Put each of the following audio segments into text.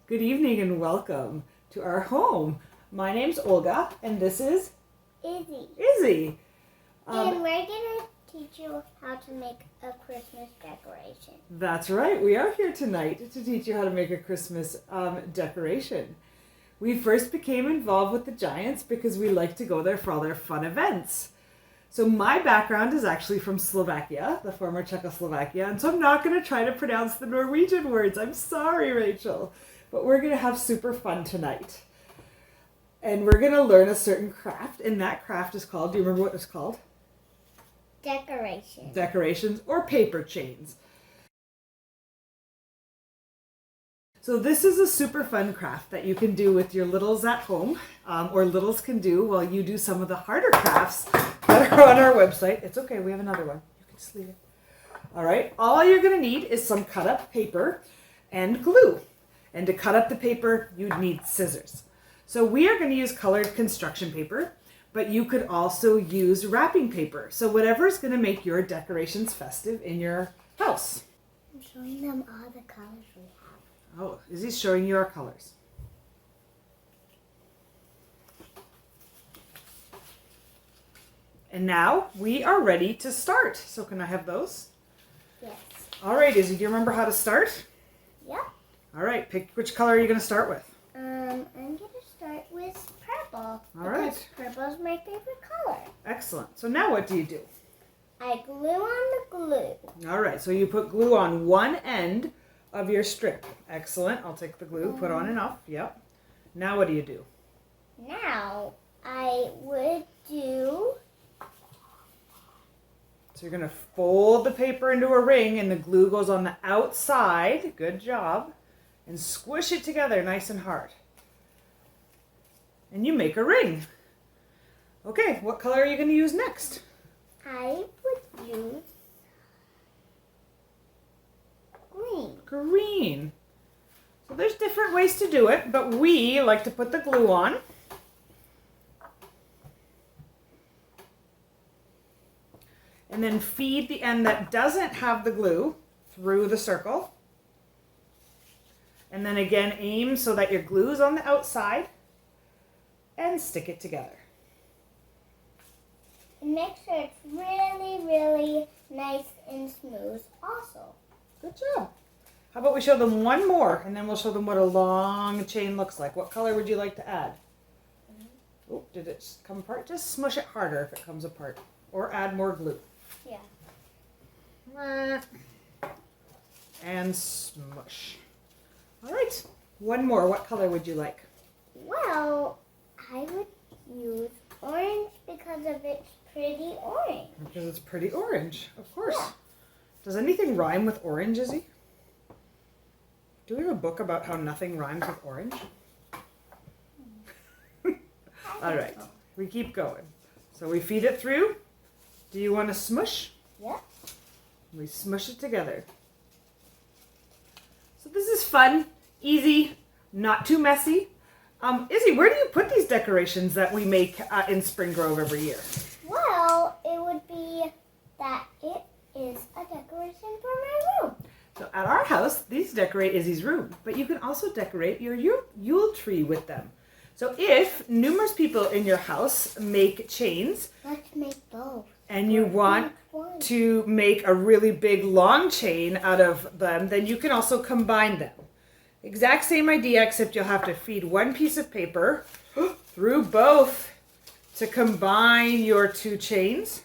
Good evening and welcome to our home. My name's Olga and this is Izzy. Izzy. And we're going to teach you how to make a Christmas decoration. That's right. We are here tonight to teach you how to make a Christmas decoration. We first became involved with the Giants because we like to go there for all their fun events. So my background is actually from Slovakia, the former Czechoslovakia, and so I'm not going to try to pronounce the Norwegian words. I'm sorry, Rachel. But we're going to have super fun tonight. And we're going to learn a certain craft, and that craft is called, do you remember what it's called? Decoration. Decorations or paper chains. So this is a super fun craft that you can do with your littles at home, or littles can do while you do some of the harder crafts that are on our website. It's okay, we have another one. You can just leave it. All right, all you're going to need is some cut up paper and glue. And to cut up the paper, you'd need scissors. So we are going to use colored construction paper, but you could also use wrapping paper. So whatever is going to make your decorations festive in your house. I'm showing them all the colors we have. Oh, Izzy's showing you our colors. And now we are ready to start. So can I have those? Yes. All right, Izzy, do you remember how to start? Yep. All right, pick which color are you going to start with? I'm going to start with purple. All because right. Purple is my favorite color. Excellent. So now what do you do? I glue on the glue. All right, so you put glue on one end of your strip. Excellent. I'll take the glue, put on enough. Yep. Now what do you do? Now I would do... So you're going to fold the paper into a ring and the glue goes on the outside. Good job. And squish it together nice and hard. And you make a ring. Okay, what color are you going to use next? I would use green. Green. So there's different ways to do it, but we like to put the glue on. And then feed the end that doesn't have the glue through the circle. And then again, aim so that your glue is on the outside and stick it together. And make sure it's really, really nice and smooth also. Good job. How about we show them one more and then we'll show them what a long chain looks like. What color would you like to add? Oh, did it come apart? Just smush it harder if it comes apart. Or add more glue. Yeah. And smush. All right, one more. What color would you like? Well, I would use orange because of its pretty orange. Because it's pretty orange, of course. Yeah. Does anything rhyme with orange, Izzy? Do we have a book about how nothing rhymes with orange? All right, we keep going. So we feed it through. Do you want to smush? Yeah. We smush it together. So this is fun, easy, not too messy. Izzy, where do you put these decorations that we make in Spring Grove every year? Well, it would be that it is a decoration for my room. So at our house, these decorate Izzy's room, but you can also decorate your Yule tree with them. So if numerous people in your house make chains, Let's make both. and you want to make a really big long chain out of them, then you can also combine them. Exact same idea, except you'll have to feed one piece of paper through both to combine your two chains.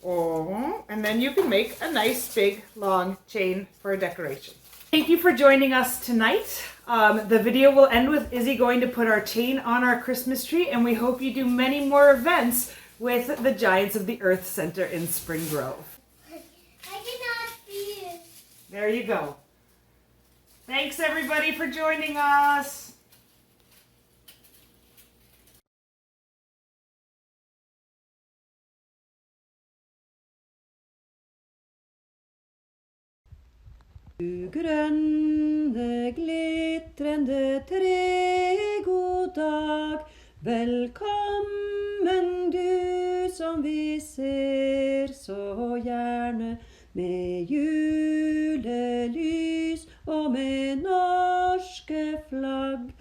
Oh, and then you can make a nice big long chain for a decoration. Thank you for joining us tonight. The video will end with Izzy going to put our chain on our Christmas tree, and we hope you do many more events with the Giants of the Earth Center in Spring Grove. I cannot see it. There you go. Thanks everybody for joining us. Du grønne, glitrende tregodag, velkommen du som vi ser så gjerne, med julelys og med norske flagg,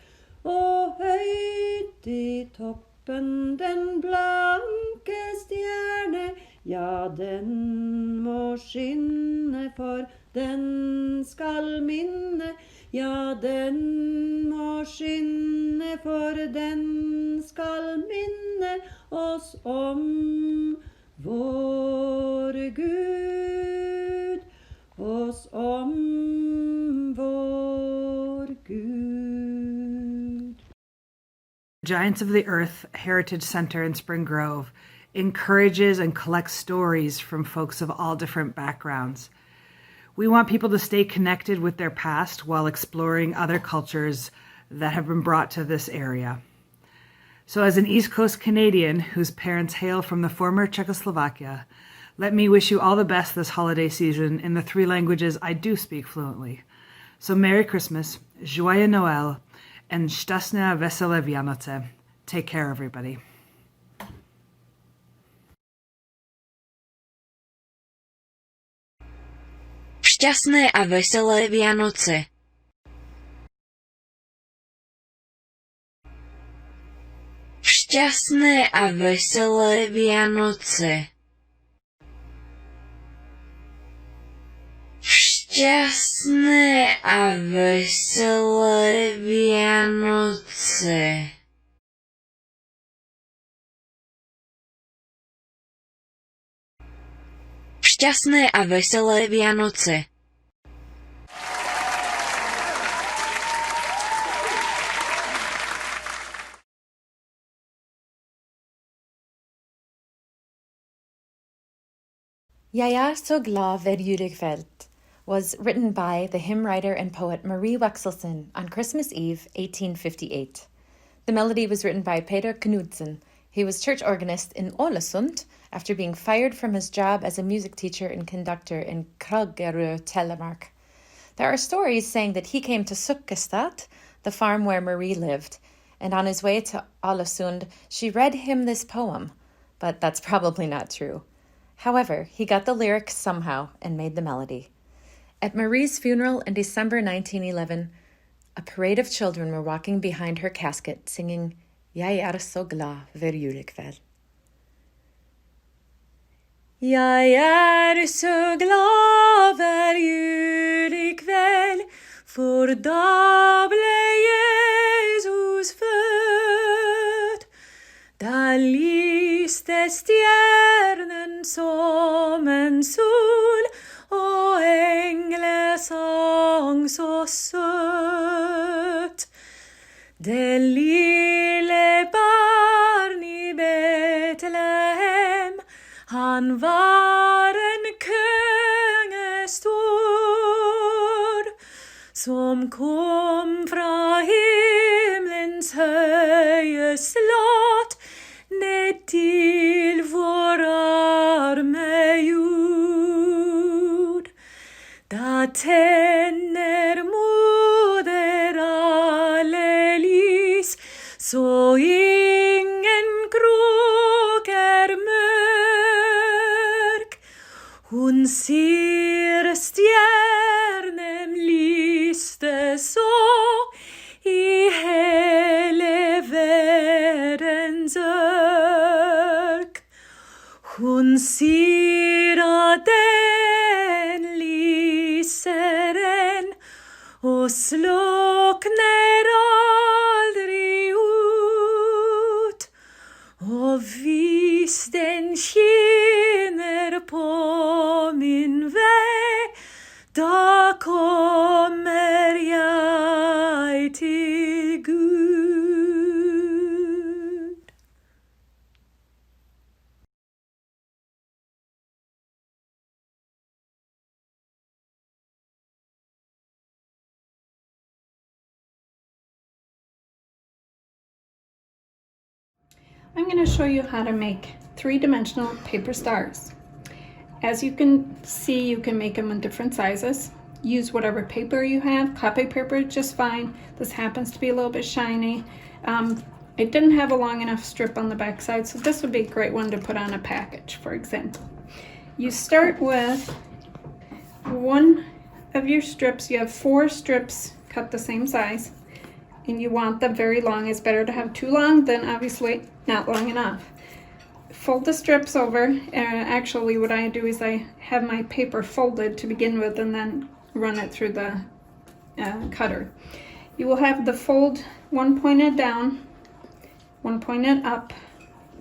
og høyt i toppen den blanke stjerne, ja, den må skinne, for den skal minne, ja, den må skinne, for den skal minne oss om vår Gud, oss om vår Gud. Giants of the Earth Heritage Center in Spring Grove encourages and collects stories from folks of all different backgrounds. We want people to stay connected with their past while exploring other cultures that have been brought to this area. So as an East Coast Canadian whose parents hail from the former Czechoslovakia, let me wish you all the best this holiday season in the 3 languages I do speak fluently. So Merry Christmas, Joyeux Noël, and Šťastné a veselé Vianoce. Take care, everybody. Šťastné a veselé Vianoce. Šťastné a veselé Vianoce. Šťastné a veselé Vianoce. Šťastné a veselé Vianoce. Jeg så glad ved julekveld was written by the hymn writer and poet Marie Wexelson on Christmas Eve, 1858. The melody was written by Peter Knudsen. He was church organist in Ålesund after being fired from his job as a music teacher and conductor in Kragerø, Telemark. There are stories saying that he came to Sukkestad, the farm where Marie lived, and on his way to Ålesund, she read him this poem, but that's probably not true. However, he got the lyrics somehow and made the melody. At Marie's funeral in December 1911, a parade of children were walking behind her casket singing Jeg så glad ved julekveld. Jeg så glad ved julekveld, for da ble Jesus født. Da lyste stjernen som en sol, og englesang så søt. Det lille barn i Betlehem, han var en konge stor, som kom fra himmelens høye slott, ned til vår arme jord. Da tenner moder alle lys, så ingen krok mørk. Hun ser stjernen lyste så i hele verdens ørk. Hun sier at den lyser en, og slukner aldri ut. Og hvis den skinner på min vei, da kommer jeg til Gud. I'm going to show you how to make three-dimensional paper stars. As you can see, you can make them in different sizes. Use whatever paper you have. Copy paper is just fine. This happens to be a little bit shiny. It didn't have a long enough strip on the back side, so this would be a great one to put on a package, for example. You start with one of your strips. You have 4 strips cut the same size. and you want them very long. It's better to have too long than obviously not long enough. Fold the strips over. Actually, what I do is I have my paper folded to begin with and then run it through the cutter. You will have the fold one pointed down, one pointed up.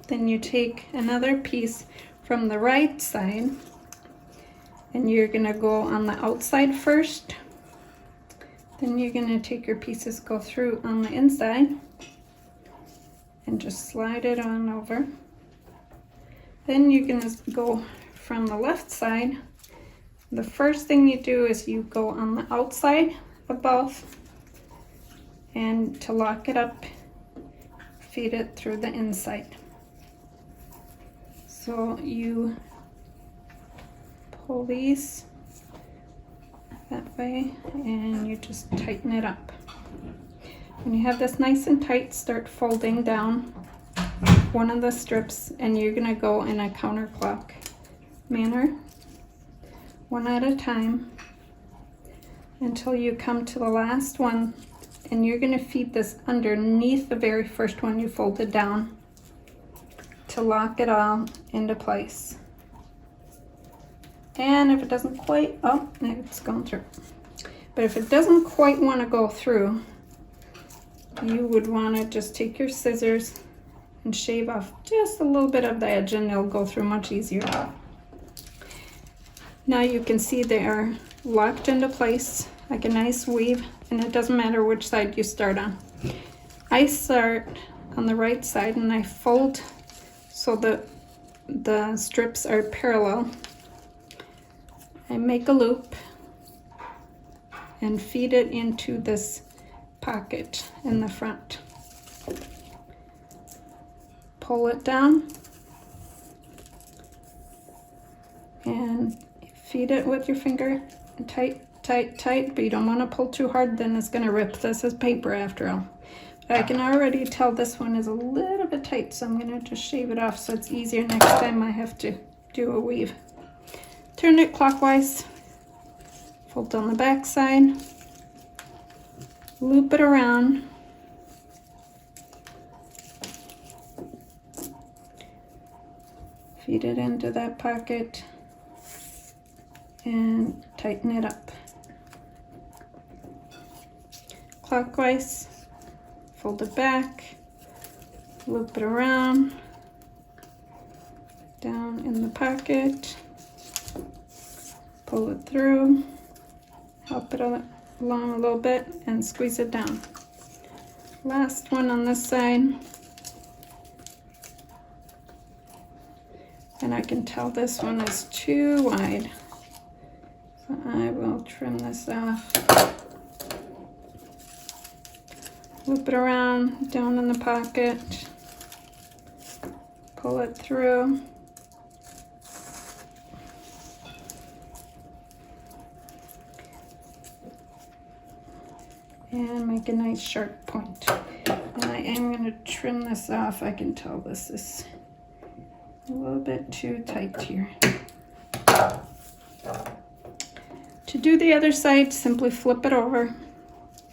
Then you take another piece from the right side and you're going to go on the outside first. Then you're going to take your pieces, go through on the inside and just slide it on over. Then you're going to go from the left side. The first thing you do is you go on the outside above, and to lock it up, feed it through the inside. So you pull these that way and you just tighten it up. When you have this nice and tight, start folding down one of the strips, and you're going to go in a counterclock manner, one at a time, until you come to the last one, and you're going to feed this underneath the very first one you folded down to lock it all into place. And if it doesn't quite, oh, it's gone through. But if it doesn't quite want to go through, you would want to just take your scissors and shave off just a little bit of the edge, and it'll go through much easier. Now you can see they are locked into place like a nice weave, and it doesn't matter which side you start on. I start on the right side and I fold so that the strips are parallel. I make a loop and feed it into this pocket in the front. Pull it down and feed it with your finger, tight, tight, tight, but you don't want to pull too hard, then it's going to rip. This is paper after all. But I can already tell this one is a little bit tight, so I'm going to just shave it off so it's easier next time I have to do a weave. Turn it clockwise, fold on the back side, loop it around, feed it into that pocket, and tighten it up. Clockwise, fold it back, loop it around, down in the pocket, pull it through, help it along a little bit, and squeeze it down. Last one on this side. And I can tell this one is too wide, so I will trim this off. Loop it around, down in the pocket, pull it through, and make a nice sharp point. And I am going to trim this off. I can tell this is a little bit too tight here. To do the other side, simply flip it over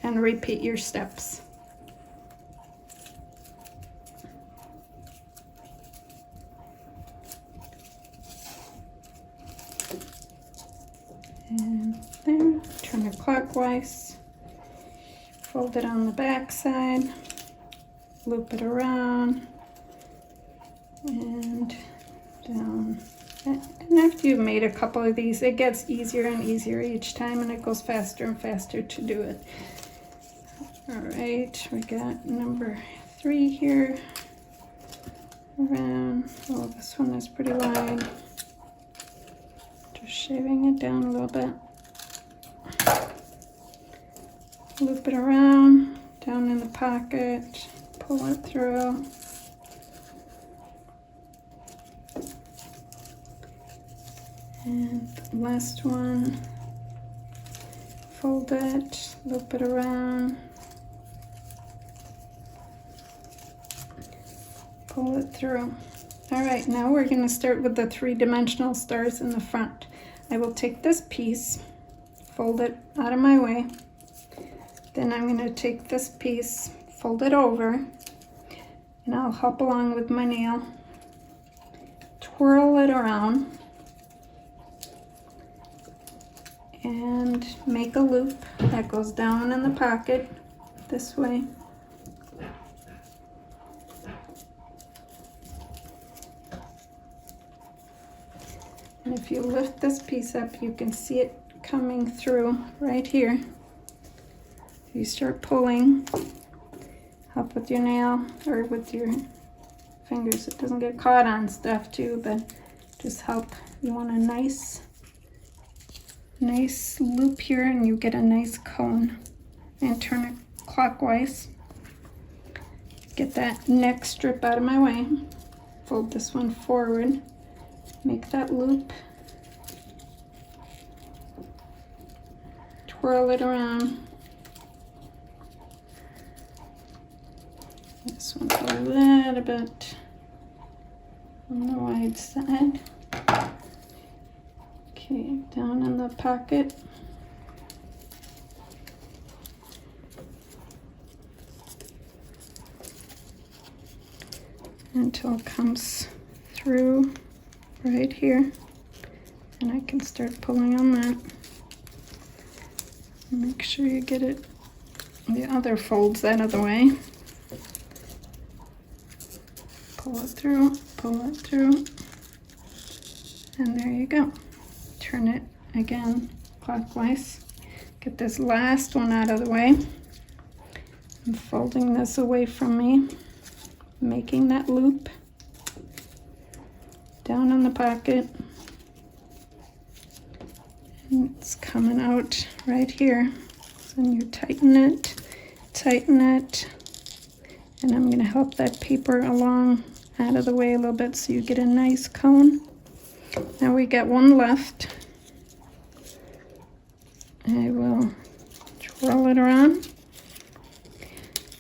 and repeat your steps. And there, turn it clockwise, fold it on the back side, loop it around, and down. And after you've made a couple of these, it gets easier and easier each time, and it goes faster and faster to do it. All right, we got number 3 here. Around, oh, this one is pretty wide. Just shaving it down a little bit. Loop it around, down in the pocket, pull it through. And last one, fold it, loop it around, pull it through. All right, now we're going to start with the 3-dimensional stars in the front. I will take this piece, fold it out of my way, Then I'm going to take this piece, fold it over, and I'll help along with my nail. Twirl it around and make a loop that goes down in the pocket this way. And if you lift this piece up, you can see it coming through right here. You start pulling, help with your nail or with your fingers. It doesn't get caught on stuff too, but just help. You want a nice loop here, and you get a nice cone. And turn it clockwise. Get that neck strip out of my way. Fold this one forward. Make that loop. Twirl it around. This one's a little bit on the wide side. Okay, down in the pocket. Until it comes through right here. And I can start pulling on that. Make sure you get it, the other folds out of the way. Pull it through, and there you go. Turn it again clockwise. Get this last one out of the way. I'm folding this away from me, making that loop down in the pocket. And it's coming out right here. So you tighten it, and I'm going to help that paper along out of the way a little bit so you get a nice cone. Now we got one left. I will twirl it around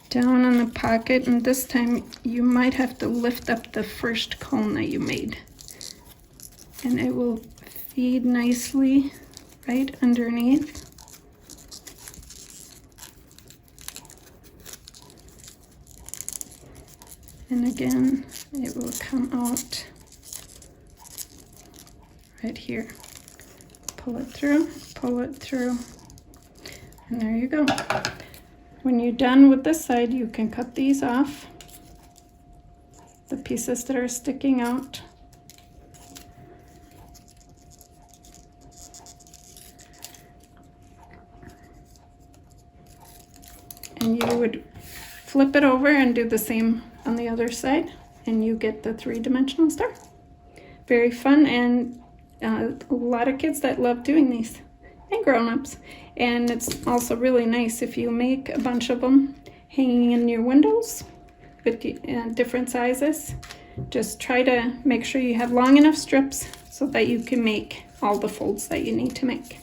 down on the pocket, and this time you might have to lift up the first cone that you made, and it will feed nicely right underneath. And again, it will come out right here. Pull it through, and there you go. When you're done with this side, you can cut these off, the pieces that are sticking out. And you would flip it over and do the same on the other side, and you get the three-dimensional star. Very fun, and a lot of kids that love doing these, and grown-ups. And it's also really nice if you make a bunch of them hanging in your windows with different sizes. Just try to make sure you have long enough strips so that you can make all the folds that you need to make.